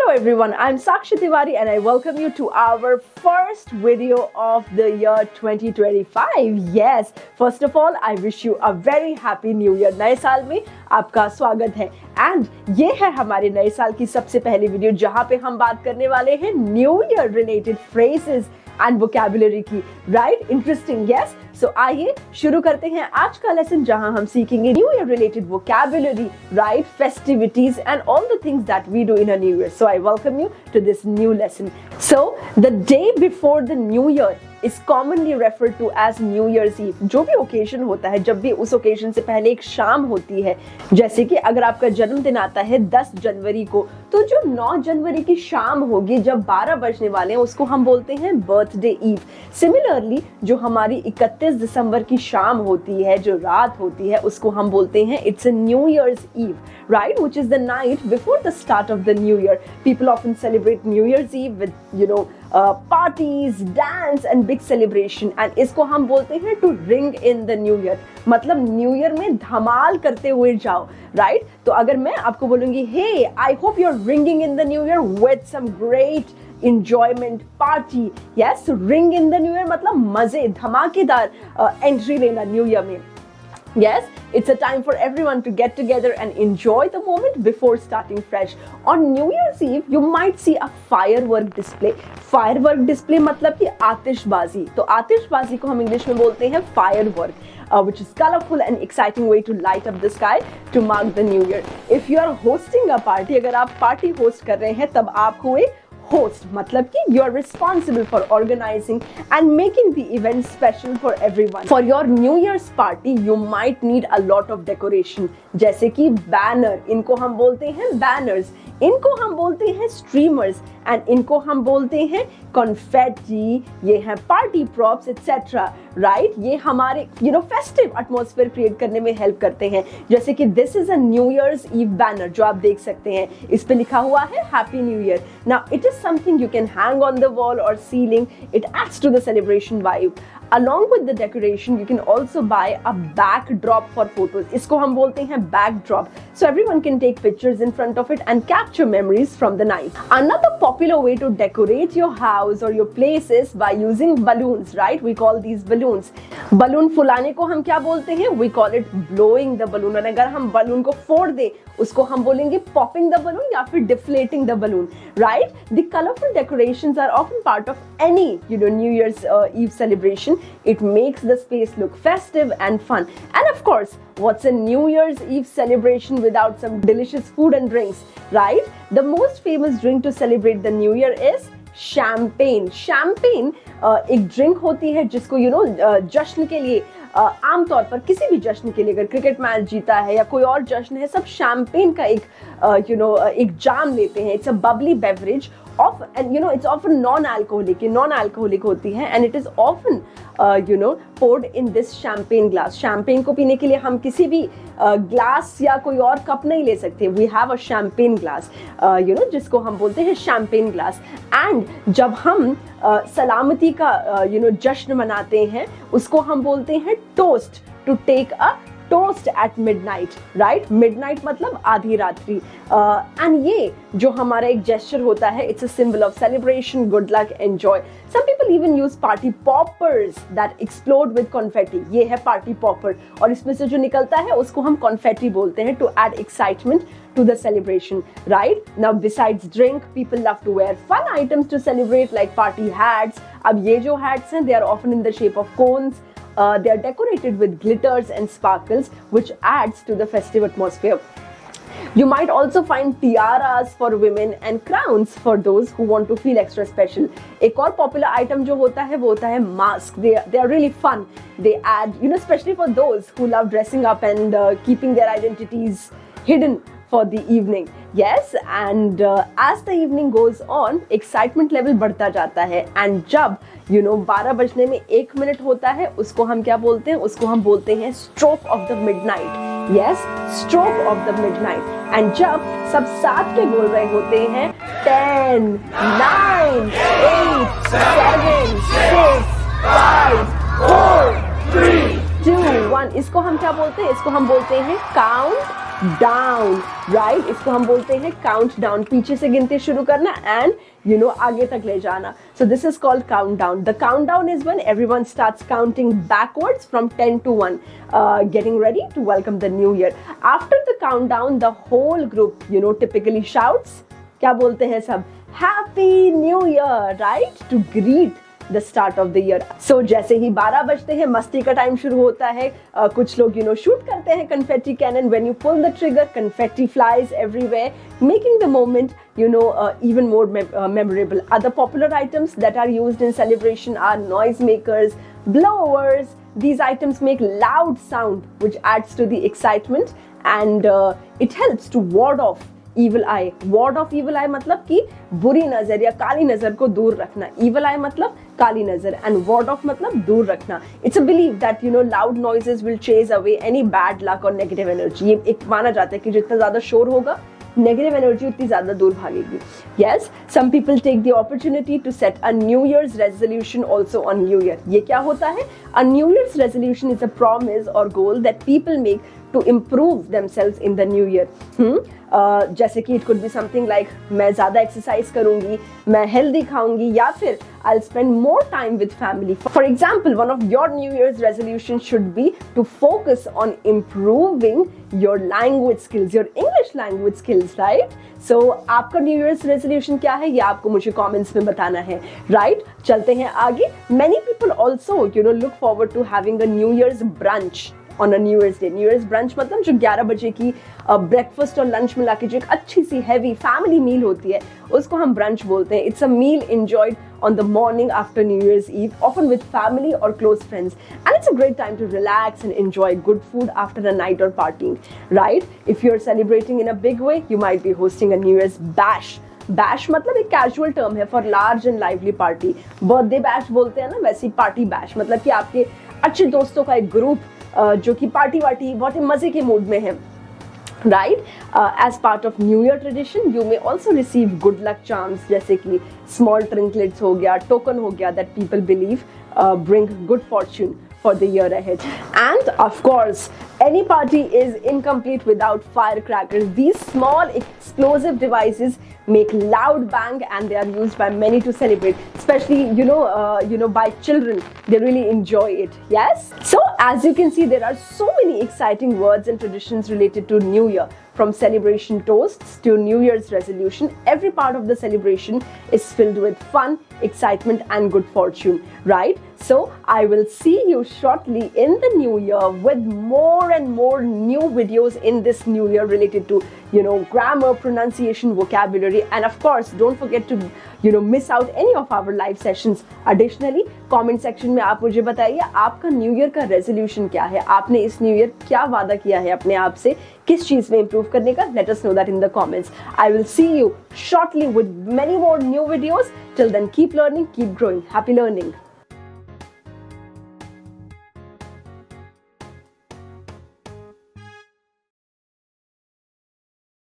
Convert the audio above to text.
Hello everyone, I'm Sakshi Tiwari and I welcome you to our first video of the year 2025. Yes, first of all, I wish you a very happy new year. नए साल में आपका स्वागत है and ये है हमारे नए साल की सबसे पहली वीडियो जहां पे हम बात करने वाले हैं new year related phrases and vocabulary की. Right, interesting. यस, सो आइए शुरू करते हैं आज का लेसन जहां हम सीखेंगे New year related vocabulary, right, festivities and all the things that we do in a New Year. So I welcome you to this new lesson. So, the day before the new year is commonly referred to as New Year's Eve. जो भी occasion होता है, जब भी उस occasion से पहले एक शाम होती है, जैसे कि अगर आपका जन्मदिन आता है 10 जनवरी को, तो जो 9 जनवरी की शाम होगी जब 12 बजने वाले हैं उसको हम बोलते हैं बर्थडे ईव. सिमिलरली जो हमारी 31 दिसंबर की शाम होती है, जो रात होती है, उसको हम बोलते हैं it's a New Year's Eve, right, which is the night before the start of the new year. People often celebrate New Year's Eve with parties, dance and big celebration, and इसको हम बोलते हैं to ring in the new year. मतलब new year में धमाल करते हुए जाओ, right? तो अगर मैं आपको बोलूंगी hey, I hope you're ringing in the new year with some great enjoyment party. Yes, ring in the new year मतलब मजे, धमाकेदार एंट्री लेना न्यू ईयर में. Yes, it's a time for everyone to get together and enjoy the moment before starting fresh. On New Year's Eve, you might see a firework display. Firework display मतलब कि आतिशबाजी. तो आतिशबाजी को हम English में बोलते हैं firework, which is colorful and exciting way to light up the sky to mark the new year. If you are hosting a party, अगर आप पार्टी होस्ट कर रहे हैं तब आप हुए host, मतलब कि you are responsible for organizing and making the event special for everyone. For your New Year's party, you might need a lot of decoration, जैसे कि banner, इनको हम बोलते हैं banners, इनको हम बोलते हैं streamers and इनको हम बोलते हैं confetti, ये हैं party props etc. Right? ये हमारे festive atmosphere create करने में help करते हैं. जैसे कि this is a New Year's Eve banner जो आप देख सकते हैं, इस पे लिखा हुआ है Happy New Year. Now it is something you can hang on the wall or ceiling. It adds to the celebration vibe. Along with the decoration, you can also buy a backdrop for photos. इसको हम बोलते हैं backdrop. So everyone can take pictures in front of it and capture memories from the night. Another popular way to decorate your house or your place is by using balloons, right? We call these balloons. Balloon फुलाने को हम क्या बोलते हैं? We call it blowing the balloon. और अगर हम balloon को फोड़ दे, उसको हम बोलेंगे popping the balloon या फिर deflating the balloon, right? The colorful decorations are often part of any New Year's Eve celebration. It makes the space look festive and fun. And of course, what's a New Year's Eve celebration without some delicious food and drinks, right? The most famous drink to celebrate the New Year is champagne. Champagne एक drink होती है जिसको जश्न के लिए आमतौर पर किसी भी जश्न के लिए, अगर क्रिकेट मैच जीता है या कोई और जश्न है, सब शैम्पेन का एक जाम लेते हैं. It's a Babli beverage of, and it's often non-alcoholic होती है and it is often poured in this champagne glass. champagne को पीने के लिए हम किसी भी ग्लास या कोई और कप नहीं ले सकते. we have a champagne glass, जिसको हम बोलते हैं champagne glass. and जब हम सलामती का जश्न मनाते हैं उसको हम बोलते हैं toast, to take a toast at midnight, right? midnight मतलब आधी रात्रि. and ये जो हमारा एक gesture होता है, it's a symbol of celebration, good luck and joy. Some people even use party poppers that explode with confetti. ये है party popper और इसमें से जो निकलता है उसको हम confetti बोलते हैं to add excitement to the celebration, right? Now besides drink, people love to wear fun items to celebrate like party hats. अब ये जो hats हैं, they are often in the shape of cones. They are decorated with glitters and sparkles, which adds to the festive atmosphere. You might also find tiaras for women and crowns for those who want to feel extra special. एक और popular item जो होता है वो होता है mask. They are really fun. They add, especially for those who love dressing up and keeping their identities hidden for the evening. Yes, and as the evening goes on, excitement level बढ़ता जाता है and जब 12 बजने में 1 minute होता है उसको हम क्या बोलते हैं? उसको हम बोलते हैं stroke of the midnight. Yes, stroke of the midnight. and जब सब साथ के बोल रहे होते हैं 10, 9, 8, 7, 6, 5, 4, 3, 2, 1, इसको हम क्या बोलते हैं? इसको हम बोलते हैं काउंट डाउन, राइट? इसको हम बोलते हैं काउंट डाउन, पीछे से गिनते शुरू करना एंड आगे तक ले जाना. So this is called countdown. The countdown is when everyone starts counting backwards from 10 to 1, getting ready to welcome the new year. After the countdown, the whole group, typically shouts, क्या बोलते हैं सब? Happy New Year, right? To greet the start of the year. So जैसे ही 12 बजते हैं मस्ती का time शुरू होता है. कुछ लोग शूट करते हैं confetti cannon. When you pull the trigger, confetti flies everywhere, making the moment even more memorable. Other popular items that are used in celebration are noisemakers, blowers. These items make loud sound which adds to the excitement and it helps to ward off evil eye. Ward off evil eye मतलब कि बुरी नजर या काली नजर को दूर रखना. Evil eye मतलब काली नजर and ward off मतलब दूर रखना. It's a belief that loud noises will chase away any bad luck or negative energy. ये एक माना जाता है कि जितना ज्यादा शोर होगा negative energy उतनी ज्यादा दूर भागेगी. Yes, some people take the opportunity to set a New Year's resolution also on New Year. ये क्या होता है? A New Year's resolution is a promise or goal that people make to improve themselves in the new year. जैसे कि it could be something like मैं ज़्यादा exercise करूँगी, मैं healthy खाऊँगी या फिर I'll spend more time with family. For example, one of your New Year's resolutions should be to focus on improving your language skills, your English language skills, right? So आपका New Year's resolution क्या है ये आपको मुझे comments में बताना है, right? चलते हैं आगे. Many people also look forward to having a New Year's brunch on a New Year's Day. New Year's brunch मतलब जो 11 बजे की ब्रेकफास्ट और लंच मिला के जो एक अच्छी सी हैवी फैमिली मील होती है उसको हम ब्रंच बोलते हैं. It's a meal enjoyed on the morning after New Year's Eve, often with family or close friends. And it's a great time to relax and enjoy good food after a night or partying, right? If you're celebrating in a big way, you might be hosting a New Year's bash. Bash मतलब एक casual term है for large and lively party. Birthday bash बोलते हैं ना, वैसी party bash मतलब कि आपके अच्छे दोस्तों का एक ग्रुप जो कि पार्टी वार्टी बहुत ही मजे के मूड में है, right? As part of New Year tradition you may also receive good luck charms जैसे कि स्मॉल ट्रिंकलेट्स हो गया, टोकन हो गया that people believe bring good fortune for the year ahead. And of course, any party is incomplete without firecrackers. These small explosive devices make loud bang and they are used by many to celebrate, especially by children. They really enjoy it. Yes, so as you can see, there are so many exciting words and traditions related to New Year. From celebration toasts to New Year's resolution, every part of the celebration is filled with fun, excitement and good fortune, right? So I will see you shortly in the new year with more and more new videos in this new year related to grammar, pronunciation, vocabulary, and of course don't forget to miss out any of our live sessions. Additionally, comment section में आप मुझे बताइए आपका new year का resolution क्या है, आपने इस न्यू ईयर क्या वादा किया है अपने आप से किस चीज में इंप्रूव करने का. Let us know that in the comments. I will see you shortly with many more new videos. Till then, keep learning, keep growing. Happy learning.